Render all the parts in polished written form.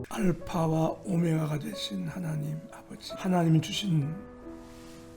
알파와 오메가가 되신 하나님 아버지, 하나님이 주신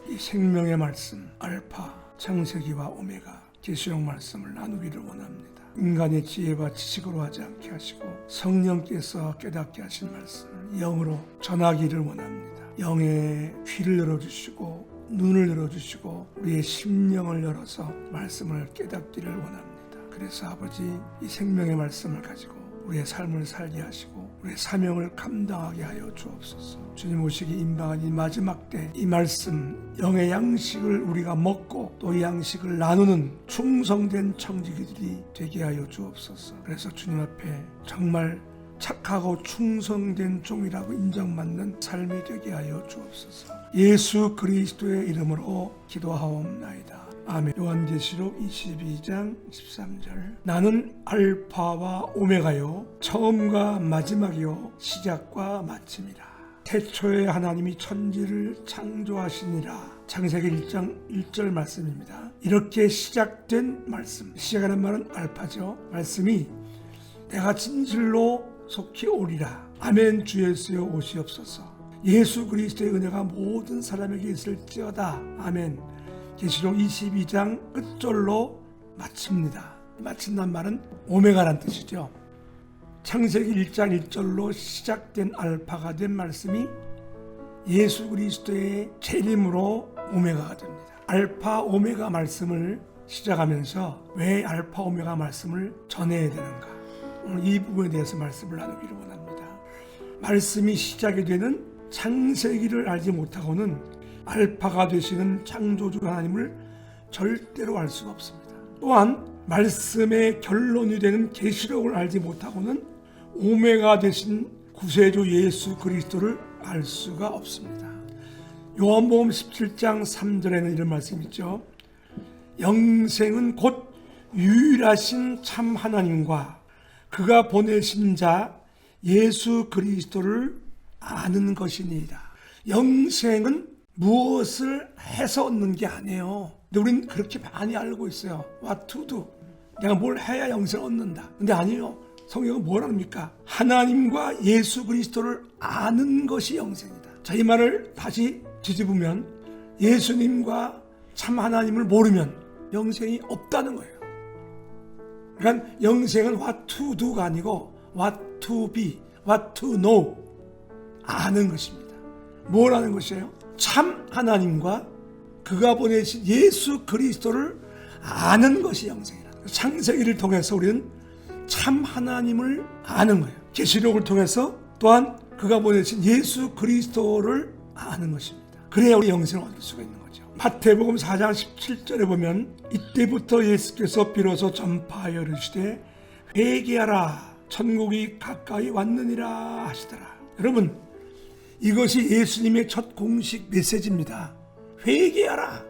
이 생명의 말씀, 알파, 창세기와 오메가, 계시록 말씀을 나누기를 원합니다. 인간의 지혜와 지식으로 하지 않게 하시고 성령께서 깨닫게 하신 말씀을 영으로 전하기를 원합니다. 영의 귀를 열어주시고 눈을 열어주시고 우리의 심령을 열어서 말씀을 깨닫기를 원합니다. 그래서 아버지, 이 생명의 말씀을 가지고 우리의 삶을 살게 하시고 우리의 사명을 감당하게 하여 주옵소서. 주님 오시기 임박한 이 마지막 때 이 말씀, 영의 양식을 우리가 먹고 또 이 양식을 나누는 충성된 청지기들이 되게 하여 주옵소서. 그래서 주님 앞에 정말 착하고 충성된 종이라고 인정받는 삶이 되게 하여 주옵소서. 예수 그리스도의 이름으로 기도하옵나이다. 아멘. 요한계시록 22장 13절. 나는 알파와 오메가요, 처음과 마지막이요, 시작과 마침이라. 태초에 하나님이 천지를 창조하시니라. 창세기 1장 1절 말씀입니다. 이렇게 시작된 말씀, 시작하는 말은 알파죠. 말씀이 내가 진실로 속히 오리라. 아멘. 주 예수여 오시옵소서. 예수 그리스도의 은혜가 모든 사람에게 있을지어다. 아멘. 계시록 22장 끝절로 마칩니다. 마친단 말은 오메가란 뜻이죠. 창세기 1장 1절로 시작된 알파가 된 말씀이 예수 그리스도의 재림으로 오메가가 됩니다. 알파 오메가 말씀을 시작하면서 왜 알파 오메가 말씀을 전해야 되는가, 오늘 이 부분에 대해서 말씀을 나누기를 원합니다. 말씀이 시작이 되는 창세기를 알지 못하고는 알파가 되시는 창조주 하나님을 절대로 알 수가 없습니다. 또한 말씀의 결론이 되는 계시록을 알지 못하고는 오메가 되신 구세주 예수 그리스도를 알 수가 없습니다. 요한복음 17장 3절에는 이런 말씀이 있죠. 영생은 곧 유일하신 참 하나님과 그가 보내신 자 예수 그리스도를 아는 것이니이다. 영생은 무엇을 해서 얻는 게 아니에요. 근데 우리는 그렇게 많이 알고 있어요. What to do. 내가 뭘 해야 영생을 얻는다. 근데 아니에요. 성경은 뭘 합니까? 하나님과 예수 그리스도를 아는 것이 영생이다. 자, 이 말을 다시 뒤집으면 예수님과 참 하나님을 모르면 영생이 없다는 거예요. 그러니까 영생은 what to do가 아니고 what to be, what to know. 아는 것입니다. 뭘 아는 것이에요? 참 하나님과 그가 보내신 예수 그리스도를 아는 것이 영생이라. 창세기를 통해서 우리는 참 하나님을 아는 거예요. 계시록을 통해서 또한 그가 보내신 예수 그리스도를 아는 것입니다. 그래야 우리 영생을 얻을 수가 있는 거죠. 마태복음 4장 17절에 보면 이때부터 예수께서 비로소 전파하여 이르시되 회개하라 천국이 가까이 왔느니라 하시더라. 여러분, 이것이 예수님의 첫 공식 메시지입니다. 회개하라.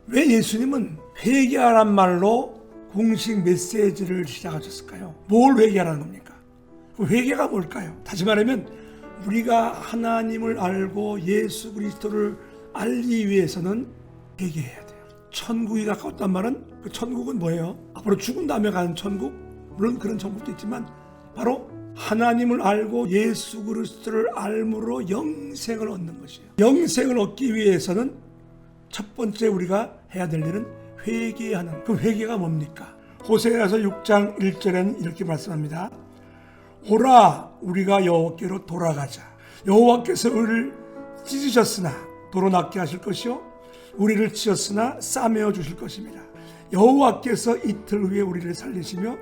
왜 예수님은 회개하란 말로 공식 메시지를 시작하셨을까요? 뭘 회개하라는 겁니까? 회개가 뭘까요? 다시 말하면 우리가 하나님을 알고 예수 그리스도를 알기 위해서는 회개해야 돼요. 천국이 가까웠단 말은 그 천국은 뭐예요? 앞으로 죽은 다음에 가는 천국? 물론 그런 천국도 있지만 바로 하나님을 알고 예수 그리스도를 알므로 영생을 얻는 것이에요. 영생을 얻기 위해서는 첫 번째 우리가 해야 될 일은 회개하는, 그 회개가 뭡니까? 호세아서 6장 1절에는 이렇게 말씀합니다. 오라 우리가 여호와께로 돌아가자. 여호와께서 우리를 찢으셨으나 도로 낫게 하실 것이요 우리를 치셨으나 싸매어 주실 것입니다. 여호와께서 이틀 후에 우리를 살리시며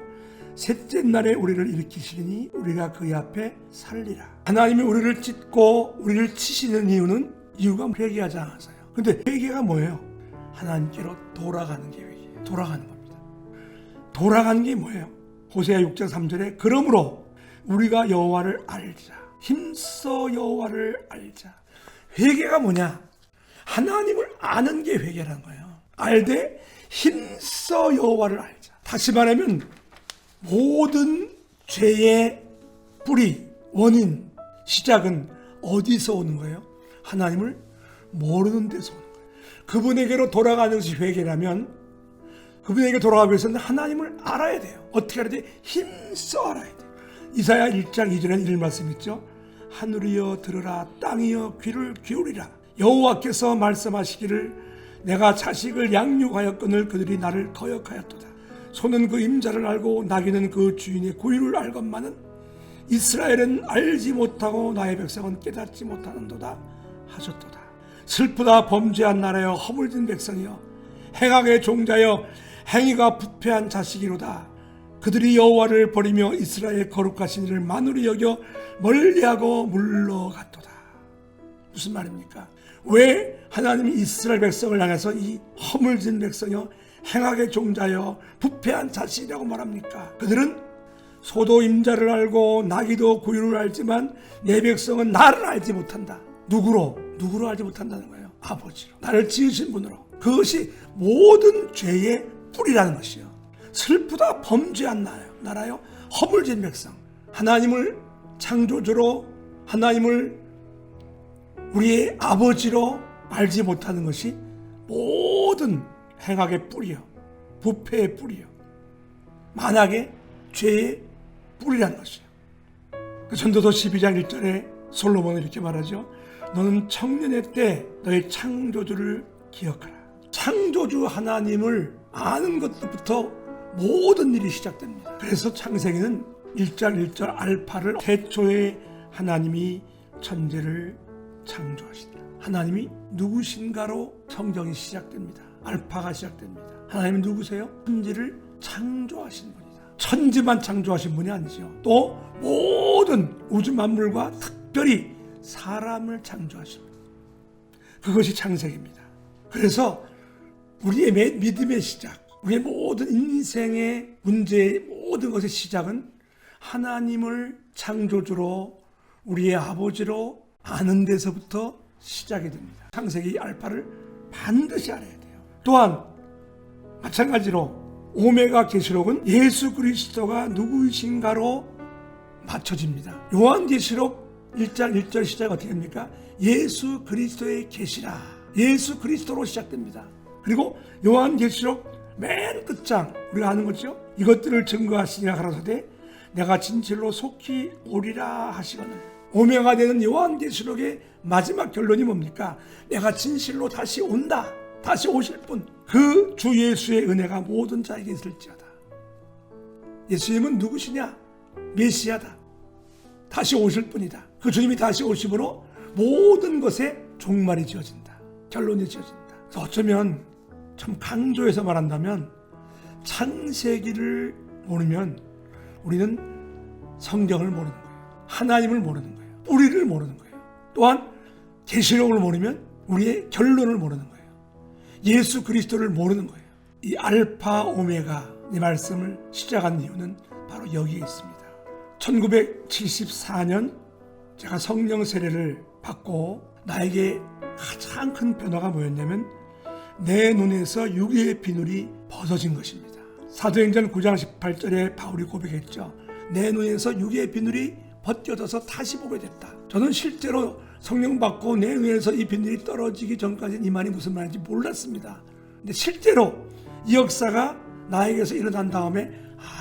셋째 날에 우리를 일으키시니 우리가 그의 앞에 살리라. 하나님이 우리를 찢고 우리를 치시는 이유가 회개하지 않아서요. 근데 회개가 뭐예요? 하나님께로 돌아가는 게 회개예요. 돌아가는 겁니다. 돌아가는 게 뭐예요? 호세아 6장 3절에 그러므로 우리가 여호와를 알자. 힘써 여호와를 알자. 회개가 뭐냐? 하나님을 아는 게 회개라는 거예요. 알되 힘써 여호와를 알자. 다시 말하면 모든 죄의 뿌리, 원인, 시작은 어디서 오는 거예요? 하나님을 모르는 데서 오는 거예요. 그분에게로 돌아가는 것이 회개라면 그분에게 돌아가기 위해서는 하나님을 알아야 돼요. 어떻게 알아야 돼요? 힘써 알아야 돼요. 이사야 1장 2절에는 이런 말씀 있죠. 하늘이여 들으라, 땅이여 귀를 기울이라. 여호와께서 말씀하시기를 내가 자식을 양육하였거늘 그들이 나를 거역하였도다. 소는 그 임자를 알고 나귀는 그 주인의 고유를 알건만은 이스라엘은 알지 못하고 나의 백성은 깨닫지 못하는도다 하셨도다. 슬프다 범죄한 나라여, 허물진 백성이여, 행악의 종자여, 행위가 부패한 자식이로다. 그들이 여호와를 버리며 이스라엘 거룩하신 이를 만으로 여겨 멀리하고 물러갔도다. 무슨 말입니까? 왜 하나님이 이스라엘 백성을 향해서 이 허물진 백성이여, 행악의 종자여, 부패한 자식이라고 말합니까? 그들은 소도 임자를 알고 나귀도 고유를 알지만 내 백성은 나를 알지 못한다. 누구로 알지 못한다는 거예요? 아버지로, 나를 지으신 분으로. 그것이 모든 죄의 뿌리라는 것이요. 슬프다 범죄한 나라요, 허물진 백성. 하나님을 창조주로, 하나님을 우리의 아버지로 알지 못하는 것이 모든 행악의 뿌리요, 부패의 뿌리요, 만악의 죄의 뿌리라는 것이요. 그 전도서 12장 1절에 솔로몬은 이렇게 말하죠. 너는 청년의 때 너의 창조주를 기억하라. 창조주 하나님을 아는 것부터 모든 일이 시작됩니다. 그래서 창세기는 1장 1절 알파를, 태초에 하나님이 천지를 창조하시다. 하나님이 누구신가로 성경이 시작됩니다. 알파가 시작됩니다. 하나님은 누구세요? 천지를 창조하신 분이다. 천지만 창조하신 분이 아니죠. 또 모든 우주 만물과 특별히 사람을 창조하신 분. 그것이 창세기입니다. 그래서 우리의 믿음의 시작, 우리의 모든 인생의 문제의 모든 것의 시작은 하나님을 창조주로, 우리의 아버지로 아는 데서부터 시작이 됩니다. 창세기 알파를 반드시 알아야 돼요. 또한 마찬가지로 오메가 계시록은 예수 그리스도가 누구이신가로 맞춰집니다. 요한계시록 1장 1절 시작 어떻게 됩니까? 예수 그리스도의 계시라. 예수 그리스도로 시작됩니다. 그리고 요한계시록 맨 끝장 우리가 아는 거죠. 이것들을 증거하시니라 가라사대 내가 진실로 속히 오리라 하시거늘. 오메가 되는 요한계시록의 마지막 결론이 뭡니까? 내가 진실로 다시 온다. 다시 오실 분. 그 주 예수의 은혜가 모든 자에게 있을지어다. 예수님은 누구시냐? 메시아다. 다시 오실 분이다. 그 주님이 다시 오심으로 모든 것에 종말이 지어진다. 결론이 지어진다. 그래서 어쩌면 참 강조해서 말한다면 창세기를 모르면 우리는 성경을 모르는 거예요. 하나님을 모르는 거예요. 뿌리를 모르는 거예요. 또한 계시록을 모르면 우리의 결론을 모르는 거예요. 예수 그리스도를 모르는 거예요. 이 알파 오메가 이 말씀을 시작한 이유는 바로 여기에 있습니다. 1974년 제가 성령 세례를 받고 나에게 가장 큰 변화가 뭐였냐면 내 눈에서 육의 비늘이 벗어진 것입니다. 사도행전 9장 18절에 바울이 고백했죠. 내 눈에서 육의 비늘이 벗겨져서 다시 보게 됐다. 저는 실제로 성령 받고 내 눈에서 이 비늘이 떨어지기 전까지는 이 말이 무슨 말인지 몰랐습니다. 근데 실제로 이 역사가 나에게서 일어난 다음에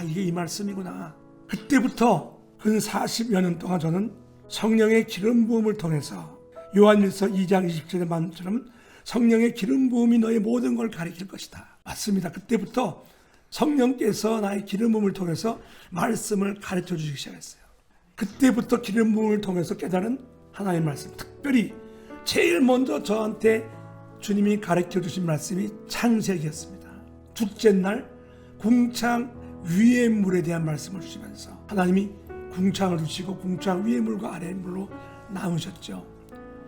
이게 이 말씀이구나. 그때부터 근 40여 년 동안 저는 성령의 기름 부음을 통해서 요한일서 2장 20절의 말처럼 성령의 기름 부음이 너의 모든 걸 가리킬 것이다. 맞습니다. 그때부터 성령께서 나의 기름 부음을 통해서 말씀을 가르쳐 주시기 시작했어요. 그때부터 기름 부음을 통해서 깨달은 하나님의 말씀, 특별히 제일 먼저 저한테 주님이 가르쳐 주신 말씀이 창세기였습니다. 둘째 날 궁창 위의 물에 대한 말씀을 주시면서 하나님이 궁창을 주시고 궁창 위의 물과 아래의 물로 나누셨죠.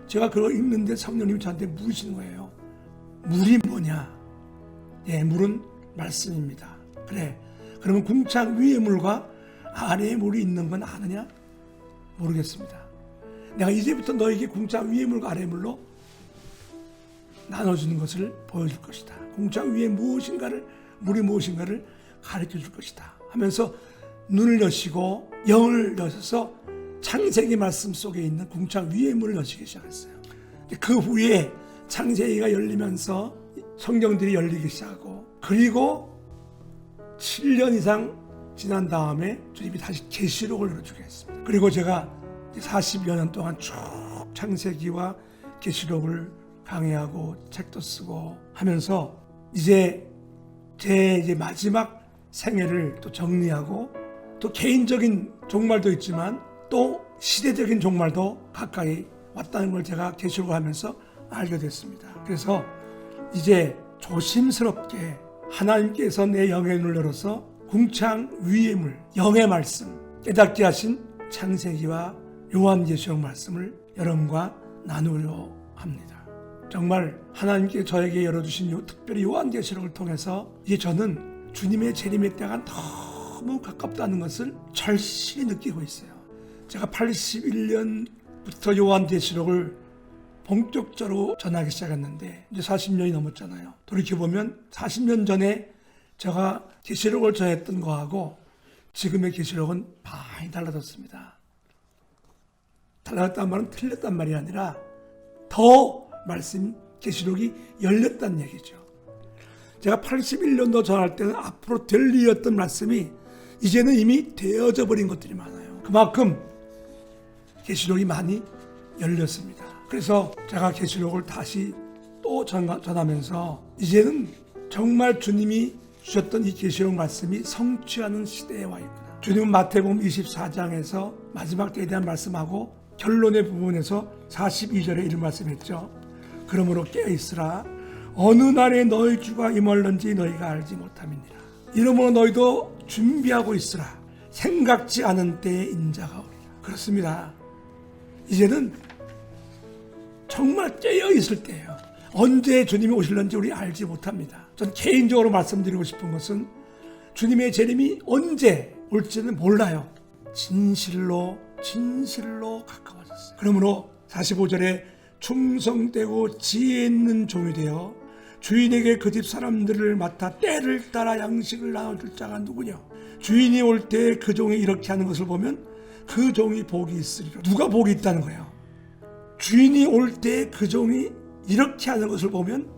제가 그걸 읽는데 성령님이 저한테 물으시는 거예요. 물이 뭐냐? 물은 말씀입니다. 그래, 그러면 궁창 위의 물과 아래의 물이 있는 건 아느냐? 모르겠습니다. 내가 이제부터 너에게 궁창 위의 물과 아래의 물로 나눠주는 것을 보여줄 것이다. 궁창 위에 무엇인가를, 물이 무엇인가를 가르쳐 줄 것이다 하면서 눈을 여시고 영을 여셔서 창세기 말씀 속에 있는 궁창 위의 물을 여시기 시작했어요. 그 후에 창세기가 열리면서 성경들이 열리기 시작하고, 그리고 7년 이상 지난 다음에 주님이 다시 계시록을 열어주게 했습니다. 그리고 제가 40여 년 동안 쭉 창세기와 계시록을 강의하고 책도 쓰고 하면서 이제 제 마지막 생애를 또 정리하고 또 개인적인 종말도 있지만 또 시대적인 종말도 가까이 왔다는 걸 제가 계시록을 하면서 알게 됐습니다. 그래서 이제 조심스럽게 하나님께서 내 영의 눈을 열어서 궁창 위의 물, 영의 말씀, 깨닫게 하신 창세기와 요한계시록 말씀을 여러분과 나누려 합니다. 정말 하나님께 저에게 열어주신 특별히 요한계시록을 통해서 이제 저는 주님의 재림의 때가 너무 가깝다는 것을 절실히 느끼고 있어요. 제가 81년부터 요한계시록을 본격적으로 전하기 시작했는데 이제 40년이 넘었잖아요. 돌이켜보면 40년 전에 제가 계시록을 전했던 거하고 지금의 계시록은 많이 달라졌습니다. 달라졌단 말은 틀렸단 말이 아니라 더 말씀 계시록이 열렸다는 얘기죠. 제가 81년도 전할 때는 앞으로 될 일이었던 말씀이 이제는 이미 되어져 버린 것들이 많아요. 그만큼 계시록이 많이 열렸습니다. 그래서 제가 계시록을 다시 또 전하면서 이제는 정말 주님이 주셨던 이 계시록 말씀이 성취하는 시대에 와 있구나. 주님은 마태복음 24장에서 마지막 때에 대한 말씀하고 결론의 부분에서 42절에 이런 말씀했죠. 그러므로 깨어있으라. 어느 날에 너희 주가 임할는지 너희가 알지 못함이니라. 이러므로 너희도 준비하고 있으라. 생각지 않은 때에 인자가 오리라. 그렇습니다. 이제는 정말 깨어있을 때예요. 언제 주님이 오실는지 우리 알지 못합니다. 전 개인적으로 말씀드리고 싶은 것은 주님의 재림이 언제 올지는 몰라요. 진실로 가까워졌어요. 그러므로 45절에 충성되고 지혜 있는 종이 되어 주인에게 그 집 사람들을 맡아 때를 따라 양식을 나눠줄 자가 누구냐. 주인이 올 때 그 종이 이렇게 하는 것을 보면 그 종이 복이 있으리라. 누가 복이 있다는 거예요? 주인이 올 때 그 종이 이렇게 하는 것을 보면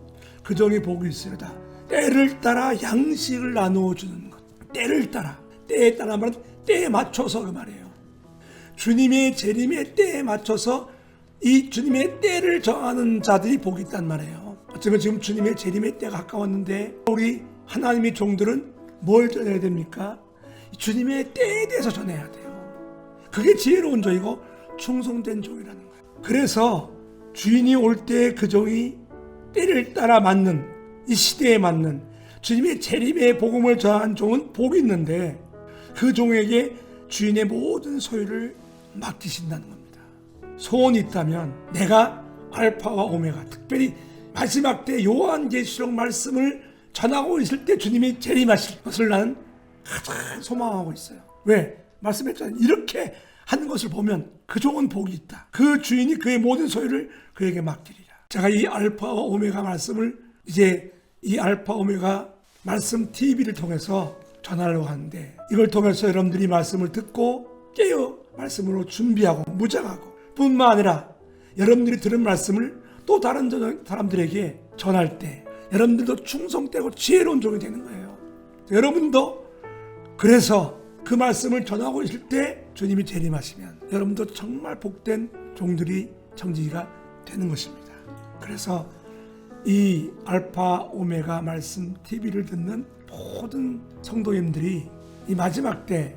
그 종이 복이 있으리다. 때를 따라 양식을 나누어 주는 것. 때를 따라. 때에 따라 말은 때에 맞춰서 그 말이에요. 주님의 재림의 때에 맞춰서 이 주님의 때를 정하는 자들이 복이 있단 말이에요. 어쩌면 지금 주님의 재림의 때가 가까웠는데 우리 하나님의 종들은 뭘 전해야 됩니까? 주님의 때에 대해서 전해야 돼요. 그게 지혜로운 종이고 충성된 종이라는 거예요. 그래서 주인이 올 때 그 종이 때를 따라 맞는 이 시대에 맞는 주님의 재림의 복음을 전한 종은 복이 있는데 그 종에게 주인의 모든 소유를 맡기신다는 겁니다. 소원이 있다면 내가 알파와 오메가, 특별히 마지막 때 요한계시록 말씀을 전하고 있을 때 주님이 재림하실 것을 나는 가장 소망하고 있어요. 왜? 말씀했잖아요. 이렇게 하는 것을 보면 그 종은 복이 있다. 그 주인이 그의 모든 소유를 그에게 맡기리라. 제가 이 알파와 오메가 말씀을 이제 이 알파 오메가 말씀 TV를 통해서 전하려고 하는데 이걸 통해서 여러분들이 말씀을 듣고 깨어 말씀으로 준비하고 무장하고 뿐만 아니라 여러분들이 들은 말씀을 또 다른 사람들에게 전할 때 여러분들도 충성되고 지혜로운 종이 되는 거예요. 여러분도 그래서 그 말씀을 전하고 있을 때 주님이 재림하시면 여러분도 정말 복된 종들이 청지기가 되는 것입니다. 그래서 이 알파 오메가 말씀 TV를 듣는 모든 성도님들이 이 마지막 때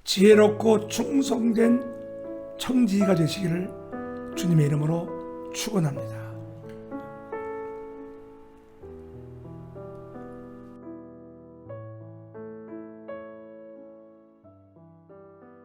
지혜롭고 충성된 청지기가 되시기를 주님의 이름으로 축원합니다.